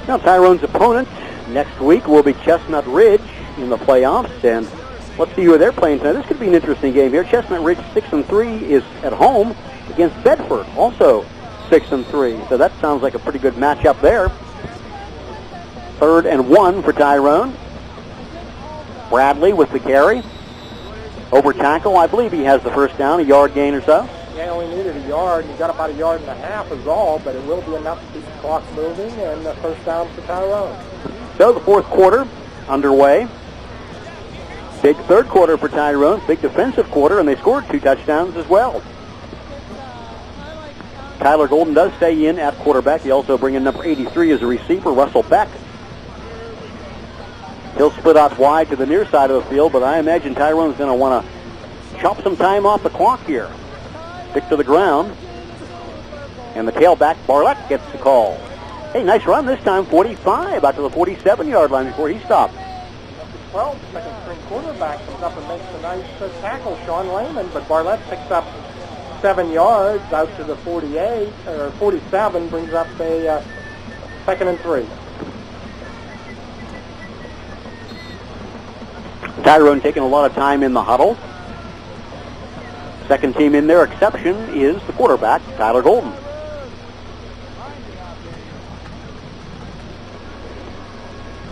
Now, Tyrone's opponent next week will be Chestnut Ridge in the playoffs, and let's see who they're playing tonight. This could be an interesting game here. Chestnut Ridge 6-3 is at home against Bedford, also 6-3. So that sounds like a pretty good matchup there. 3rd and 1 for Tyrone. Bradley with the carry. Over tackle, I believe he has the first down, a yard gain or so. Yeah, only needed a yard. He got about 1.5 yards is all, but it will be enough to keep the clock moving, and the first down for Tyrone. So the fourth quarter underway. Big third quarter for Tyrone, big defensive quarter, and they scored 2 touchdowns as well. Tyler Golden does stay in at quarterback. He also bring in number 83 as a receiver, Russell Beck. He'll split out wide to the near side of the field, but I imagine Tyrone's going to want to chop some time off the clock here. Stick to the ground. And the tailback, Barlett, gets the call. Hey, nice run this time, 45, out to the 47-yard line before he stopped. 12, second-string quarterback comes up and makes a nice tackle, Sean Lehman, but Barlett picks up 7 yards out to the 48, or 47, brings up a 2nd and 3. Tyrone taking a lot of time in the huddle. Second team in there, exception is the quarterback, Tyler Golden.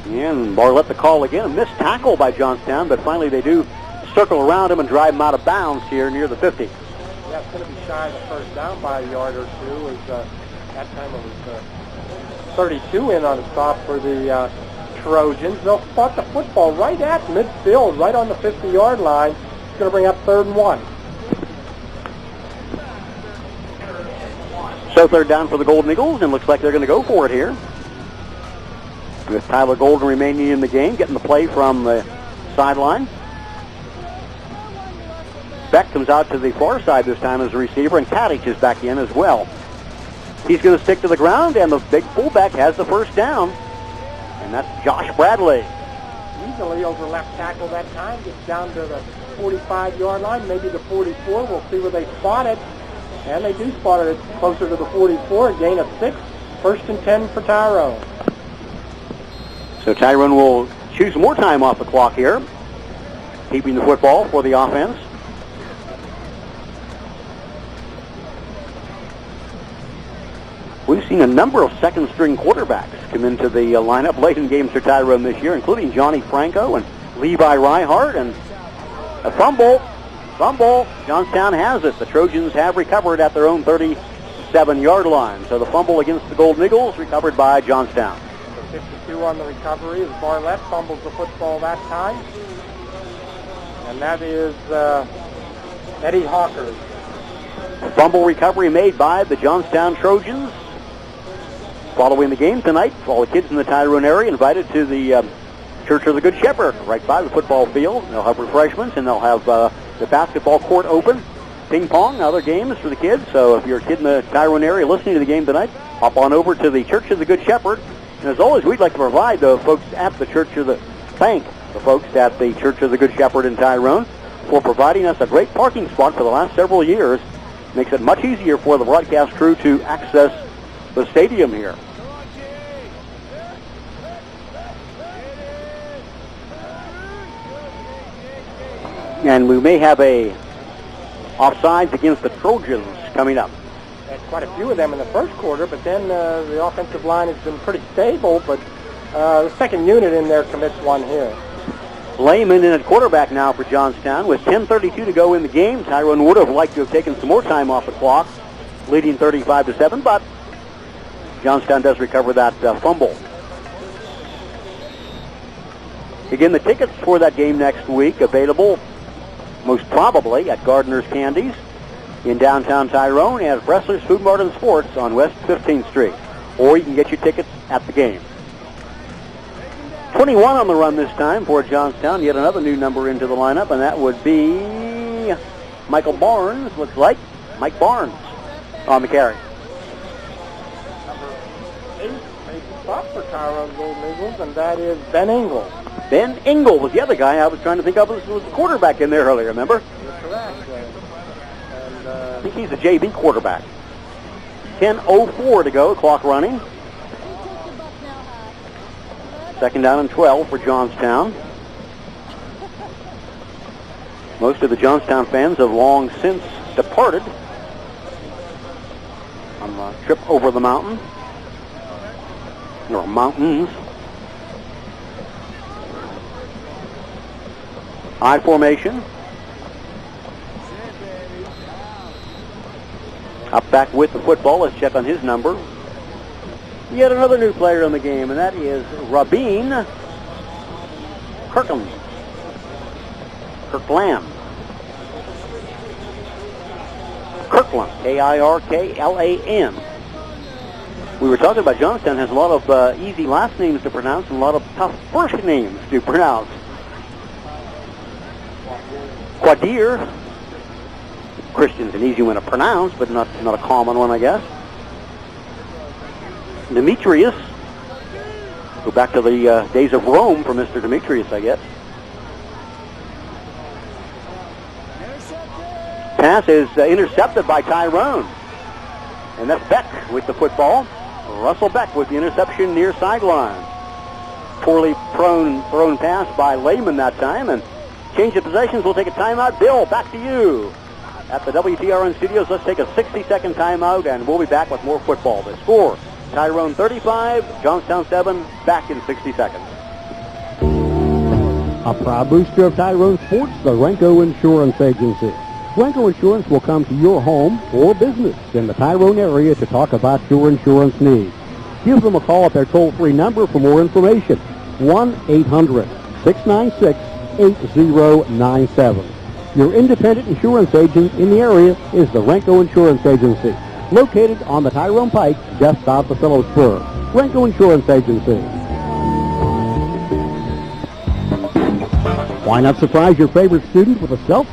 And Barlett the call again. A missed tackle by Johnstown, but finally they do circle around him and drive him out of bounds here near the 50. Yeah, it's going to be shy of the first down by a yard or two. As that time it was 32 in on a stop for the Trojans. They'll spot the football right at midfield, right on the 50-yard line. It's going to bring up 3rd and 1. So 3rd down for the Golden Eagles, and looks like they're going to go for it here. With Tyler Golden remaining in the game, getting the play from the sideline. Beck comes out to the far side this time as a receiver, and Kadich is back in as well. He's going to stick to the ground, and the big fullback has the first down, and that's Josh Bradley. Easily over left tackle that time, gets down to the 45-yard line, maybe the 44. We'll see where they spot it. And they do spot it closer to the 44, a gain of 6. 1st and 10 for Tyrone. So Tyrone will choose more time off the clock here, keeping the football for the offense. We've seen a number of second-string quarterbacks come into the lineup late in games for Tyrone this year, including Johnny Franco and Levi Reihart, and a fumble. Johnstown has it. The Trojans have recovered at their own 37-yard line. So the fumble against the Golden Eagles recovered by Johnstown. So 52 on the recovery as Barlett fumbles the football that time. And that is Eddie Hawker. Fumble recovery made by the Johnstown Trojans. Following the game tonight, all the kids in the Tyrone area invited to the Church of the Good Shepherd right by the football field. They'll have refreshments, and they'll have the basketball court open, ping pong, other games for the kids. So if you're a kid in the Tyrone area listening to the game tonight, hop on over to the Church of the Good Shepherd. And as always, we'd like to provide the folks at the Church of the folks at the Church of the Good Shepherd in Tyrone for providing us a great parking spot for the last several years. Makes it much easier for the broadcast crew to access the stadium here. And we may have a offsides against the Trojans coming up. Had quite a few of them in the first quarter, but then the offensive line has been pretty stable, but the second unit in there commits one here. Lehman in at quarterback now for Johnstown with 10:32 to go in the game. Tyrone would have liked to have taken some more time off the clock, leading 35-7, but Johnstown does recover that fumble. Again, the tickets for that game next week available most probably at Gardner's Candies in downtown Tyrone and at Bressler's Food Mart and Sports on West 15th Street. Or you can get your tickets at the game. 21 on the run this time for Johnstown. Yet another new number into the lineup, and that would be Michael Barnes, looks like. Mike Barnes on the carry. Number 8 made the stop for Tyrone Golden Eagles, and that is Ben Engel. Ben Engel was the other guy I was trying to think of was the quarterback in there earlier, remember? You're correct. I think he's a JV quarterback. 10:04 to go, clock running. Second down and 12 for Johnstown. Most of the Johnstown fans have long since departed on the trip over the mountain, or mountains. I formation. Up back with the football. Let's check on his number. Yet another new player in the game, and that is Rabin Kirkland. Kirkland, Kirkland. We were talking about Johnstown has a lot of easy last names to pronounce and a lot of tough first names to pronounce. Quadir. Christian's an easy one to pronounce, but not a common one, I guess. Demetrius. Go back to the days of Rome for Mr. Demetrius, I guess. Pass is intercepted by Tyrone. And that's Beck with the football. Russell Beck with the interception near sideline. Poorly thrown pass by Lehman that time. And change of possessions. We'll take a timeout. Bill, back to you. At the WTRN studios, let's take a 60-second timeout, and we'll be back with more football. The score, Tyrone 35, Johnstown 7, back in 60 seconds. A proud booster of Tyrone Sports, the Renko Insurance Agency. Renko Insurance will come to your home or business in the Tyrone area to talk about your insurance needs. Give them a call at their toll-free number for more information, 1-800-696-8097. Your independent insurance agent in the area is the Renko Insurance Agency, located on the Tyrone Pike just south of Phillipsburg. Renko Insurance Agency. Why not surprise your favorite student with a self?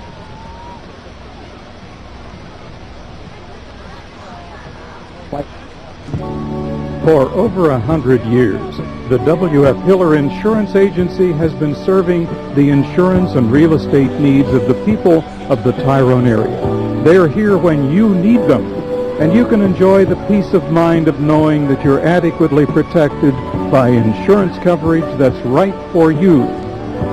For over 100 years, the W.F. Hiller Insurance Agency has been serving the insurance and real estate needs of the people of the Tyrone area. They are here when you need them, and you can enjoy the peace of mind of knowing that you're adequately protected by insurance coverage that's right for you.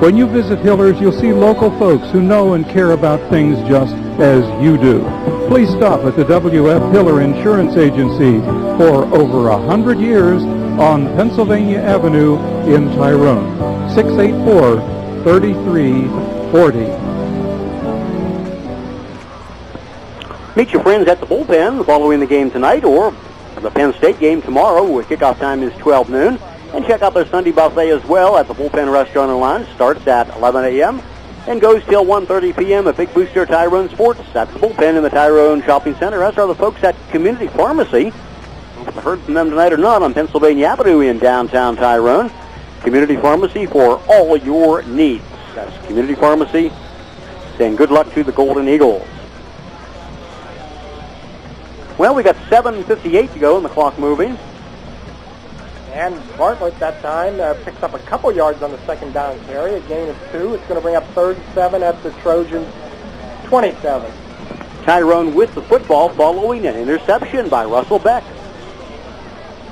When you visit Hiller's, you'll see local folks who know and care about things just as you do. Please stop at the W.F. Hiller Insurance Agency for over 100 years on Pennsylvania Avenue in Tyrone. 684-3340. Meet your friends at the bullpen following the game tonight or the Penn State game tomorrow, where kickoff time is 12 noon. And check out their Sunday buffet as well at the Bullpen Restaurant and Lounge. Starts at 11 a.m. and goes till 1:30 p.m. A big booster of Tyrone Sports. That's the bullpen in the Tyrone Shopping Center, as are the folks at Community Pharmacy. If you heard from them tonight or not, on Pennsylvania Avenue in downtown Tyrone. Community Pharmacy for all your needs. That's Community Pharmacy saying good luck to the Golden Eagles. Well, we got 7:58 to go and the clock moving. And Bartlett that time picks up a couple yards on the second down carry, a gain of 2. It's going to bring up 3rd and 7 at the Trojans' 27. Tyrone with the football following an interception by Russell Beck.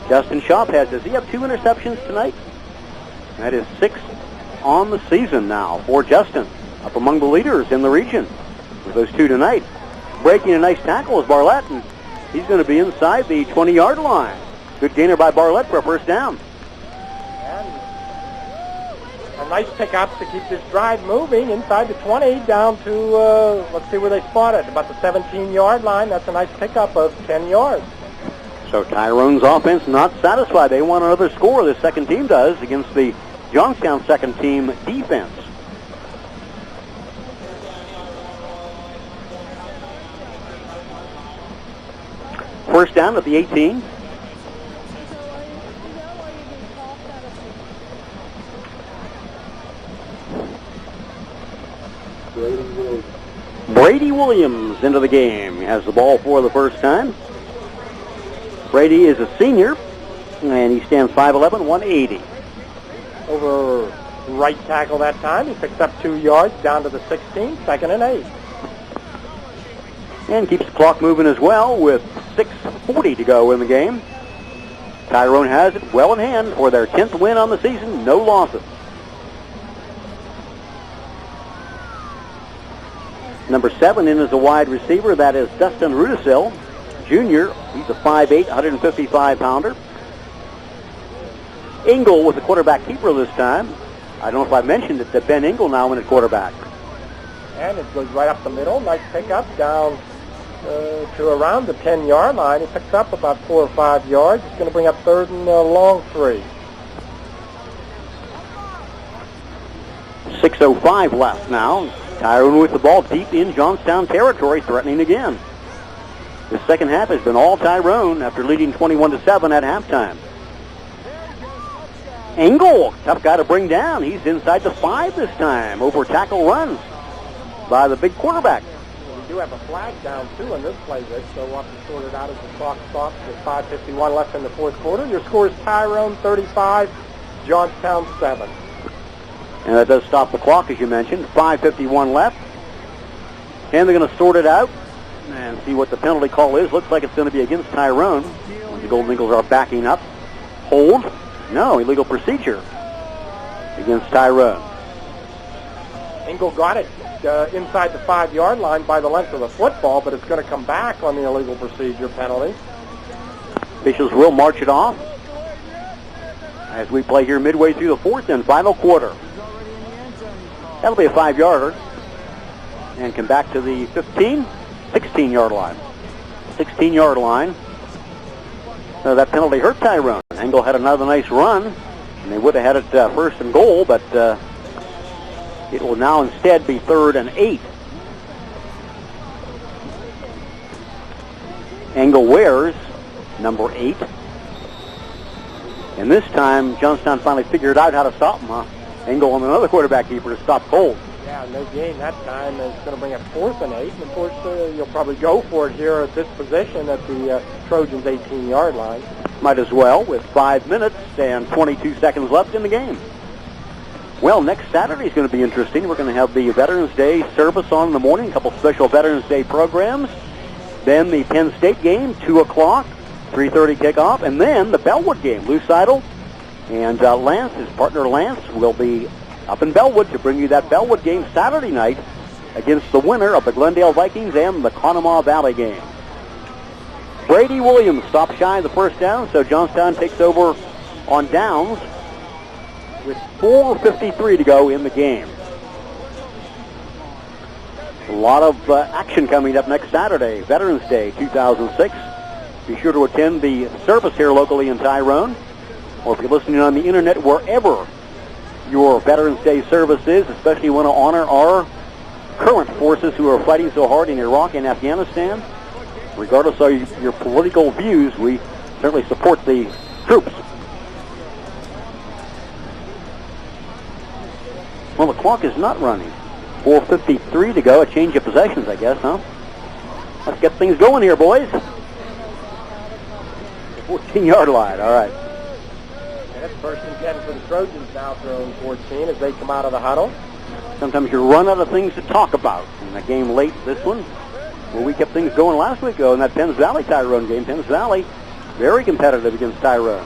Justin Shophead, does he have 2 interceptions tonight? That is 6 on the season now for Justin, up among the leaders in the region with those 2 tonight. Breaking a nice tackle is Bartlett, and he's going to be inside the 20-yard line. Good gainer by Bartlett for a first down. And a nice pickup to keep this drive moving inside the 20 down to, let's see where they spotted, about the 17-yard line. That's a nice pickup of 10 yards. So Tyrone's offense not satisfied. They want another score, this second team does, against the Johnstown second team defense. First down at the 18. Brady Williams into the game. He has the ball for the first time. Brady is a senior, and he stands 5'11", 180. Over right tackle that time. He picks up 2 yards down to the 16, 2nd and 8. And keeps the clock moving as well with 6:40 to go in the game. Tyrone has it well in hand for their 10th win on the season, no losses. Number 7 in as a wide receiver. That is Dustin Rudisil, junior. He's a 5'8", 155-pounder. Engel was the quarterback keeper this time. I don't know if I mentioned it, that Ben Engel now in at quarterback. And it goes right up the middle. Nice pickup down to around the 10-yard line. He picks up about 4 or 5 yards. He's going to bring up 3rd and long 3. 6:05 left now. Tyrone with the ball deep in Johnstown territory, threatening again. The second half has been all Tyrone after leading 21-7 at halftime. Engel, tough guy to bring down. He's inside the 5 this time. Over tackle runs by the big quarterback. We do have a flag down, too, in this play, Rich, so we'll have to sort it out as the clock stops with 5:51 left in the fourth quarter. Your score is Tyrone 35, Johnstown 7. And that does stop the clock, as you mentioned. 5:51 left. And they're going to sort it out and see what the penalty call is. Looks like it's going to be against Tyrone. The Golden Eagles are backing up. Hold. No, illegal procedure against Tyrone. Engel got it inside the 5-yard line by the length of the football, but it's going to come back on the illegal procedure penalty. Officials will march it off as we play here midway through the fourth and final quarter. That'll be a 5-yarder and come back to the 16-yard line. 16-yard line. That penalty hurt Tyrone. Engel had another nice run, and they would have had it 1st and goal, but it will now instead be 3rd and 8. Engel wears number 8. And this time, Johnstown finally figured out how to stop him, huh? Engel and another quarterback keeper to stop Cole. Yeah, no gain that time. It's going to bring up 4th and 8. And, of course, you'll probably go for it here at this position at the Trojans' 18-yard line. Might as well, with 5 minutes and 22 seconds left in the game. Well, next Saturday is going to be interesting. We're going to have the Veterans Day service on in the morning, a couple special Veterans Day programs. Then the Penn State game, 2 o'clock, 3:30 kickoff. And then the Bellwood game, Lou Seidel and Lance, his partner Lance, will be up in Bellwood to bring you that Bellwood game Saturday night against the winner of the Glendale Vikings and the Conemaugh Valley game. Brady Williams stops shy of the first down, so Johnstown takes over on downs with 4:53 to go in the game. A lot of action coming up next Saturday, Veterans Day 2006. Be sure to attend the service here locally in Tyrone, or if you're listening on the internet, wherever your Veterans Day service is, especially want to honor our current forces who are fighting so hard in Iraq and Afghanistan. Regardless of your political views, we certainly support the troops. Well, the clock is not running. 4:53 to go. A change of possessions, I guess, huh? Let's get things going here, boys. 14-yard line, all right. That's 1st and 10 for the Trojans now, throwing 14 as they come out of the huddle. Sometimes you run out of things to talk about. In a game late, this one, well, we kept things going last week, though, in that Penns Valley Tyrone game. Penns Valley, very competitive against Tyrone.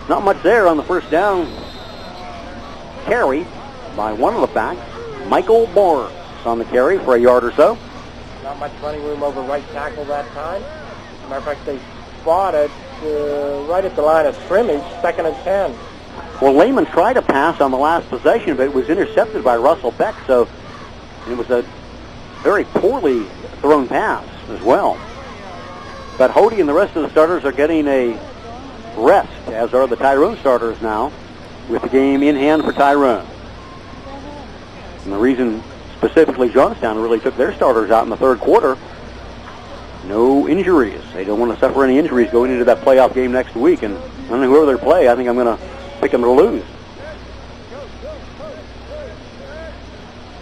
Not much there on the first down carry by one of the backs, Michael Barnes, on the carry for a yard or so. Not much running room over right tackle that time. As a matter of fact, they spotted right at the line of scrimmage, 2nd and 10. Well, Lehman tried to pass on the last possession, but it was intercepted by Russell Beck, so it was a very poorly thrown pass as well. But Hody and the rest of the starters are getting a rest, as are the Tyrone starters now, with the game in hand for Tyrone. And the reason specifically Johnstown really took their starters out in the third quarter, no injuries. They don't want to suffer any injuries going into that playoff game next week. And I don't know whoever they play, I think I'm going to pick them to lose.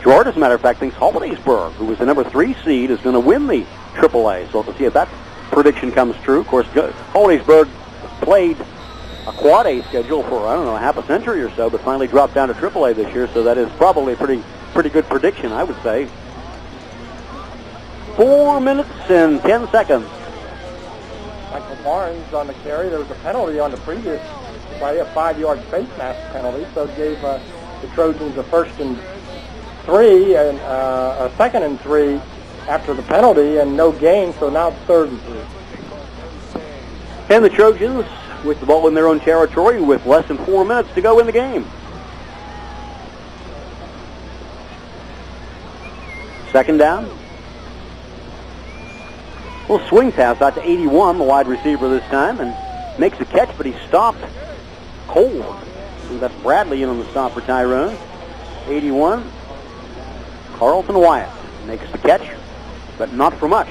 Gerard, as a matter of fact, thinks Hollidaysburg, who was the number 3 seed, is going to win the AAA. So we'll see if that prediction comes true. Of course, Hollidaysburg played a quad A schedule for, I don't know, half a century or so, but finally dropped down to AAA this year. So that is probably a pretty good prediction, I would say. 4 minutes and 10 seconds Michael Barnes on the carry. There was a penalty on the previous play, a 5-yard face mask penalty, so it gave the Trojans a 1st and 3 and a 2nd and 3 after the penalty and no gain, so now it's 3rd and 3. And the Trojans with the ball in their own territory with less than 4 minutes to go in the game. 2nd down. Little swing pass out to 81, the wide receiver this time, and makes a catch, but he's stopped cold. So that's Bradley in on the stop for Tyrone. 81, Carlton Wyatt makes the catch, but not for much.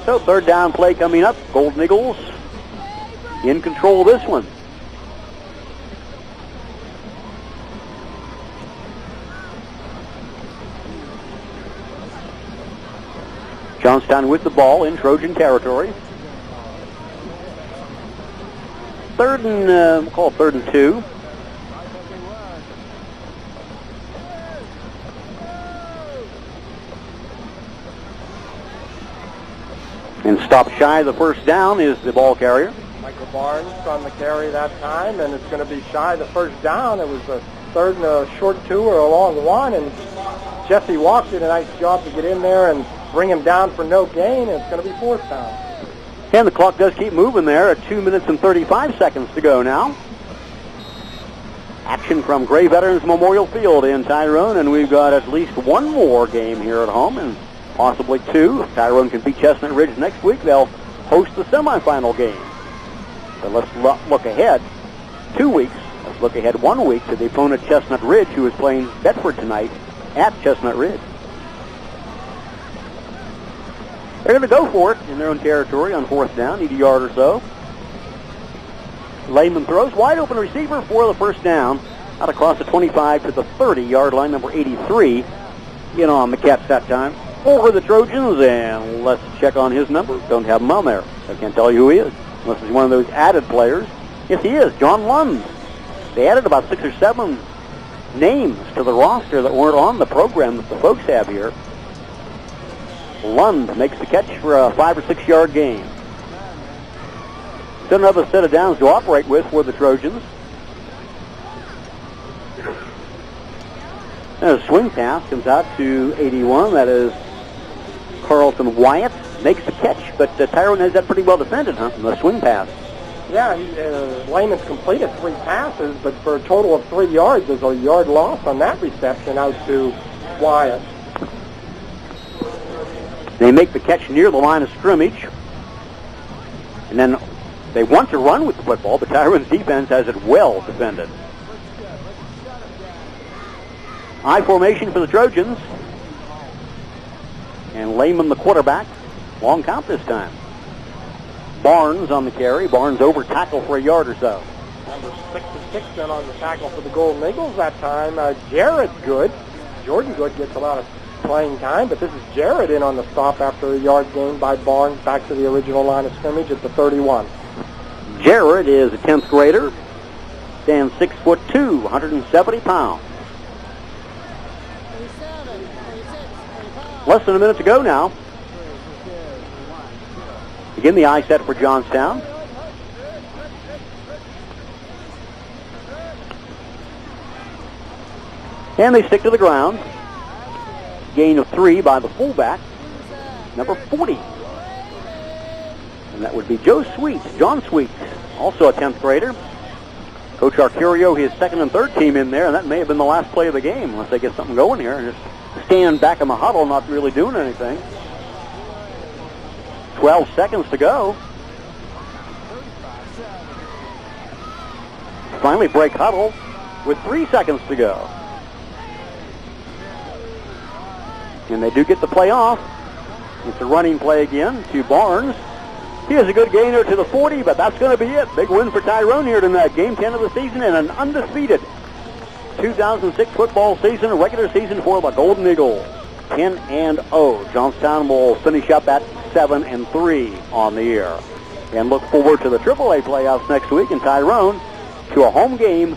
So 3rd down play coming up. Golden Eagles in control of this one. Johnstown with the ball in Trojan territory. 3rd and, we'll call it 3rd and 2. And stop shy of the 1st down is the ball carrier. Michael Barnes on the carry that time, and it's going to be shy of the 1st down. It was a 3rd and a short 2 or a long 1, and Jesse Walk did a nice job to get in there and bring him down for no gain, and it's going to be 4th down. And the clock does keep moving there at 2 minutes and 35 seconds to go now. Action from Gray Veterans Memorial Field in Tyrone, and we've got at least one more game here at home, and possibly 2. If Tyrone can beat Chestnut Ridge next week, they'll host the semifinal game. But let's look ahead 2 weeks. Let's look ahead 1 week to the opponent Chestnut Ridge, who is playing Bedford tonight at Chestnut Ridge. They're going to go for it in their own territory on 4th down, need a yard or so. Lehman throws, wide open receiver for the 1st down, out across the 25 to the 30-yard line, number 83. In on the catch that time for the Trojans, and let's check on his number. Don't have him on there. I can't tell you who he is, unless he's one of those added players. Yes, he is, John Lund. They added about 6 or 7 names to the roster that weren't on the program that the folks have here. Lund makes the catch for a 5 or 6 yard gain. Still another set of downs to operate with for the Trojans. And a swing pass comes out to 81. That is Carlton Wyatt. Makes the catch, but Tyrone has that pretty well defended, huh? The swing pass. Yeah, Lehman's completed 3 passes, but for a total of 3 yards, there's a yard loss on that reception out to Wyatt. They make the catch near the line of scrimmage. And then they want to run with the football, but Tyrone's defense has it well defended. I formation for the Trojans. And Lehman, the quarterback. Long count this time. Barnes on the carry. Barnes over tackle for a yard or so. Number 66 then on the tackle for the Golden Eagles that time. Jared Good. Jordan Good gets a lot of playing time, but this is Jared in on the stop after a yard gain by Barnes back to the original line of scrimmage at the 31. Jared is a 10th grader, stands 6'2", 170 pounds. Less than a minute to go now. Again, the eye set for Johnstown. And they stick to the ground. Gain of 3 by the fullback, number 40. And that would be Joe Sweet, John Sweet, also a 10th grader. Coach Arcurio, his 2nd and 3rd team in there, and that may have been the last play of the game unless they get something going here. And just standing back in the huddle, not really doing anything. 12 seconds to go. Finally break huddle with 3 seconds to go. And they do get the play off. It's a running play again to Barnes. He has a good gainer to the 40, but that's going to be it. Big win for Tyrone here tonight. Game 10 of the season and an undefeated 2006 football season, regular season for the Golden Eagles. 10-0. Johnstown will finish up at 7-3 on the year. And look forward to the AAA playoffs next week in Tyrone to a home game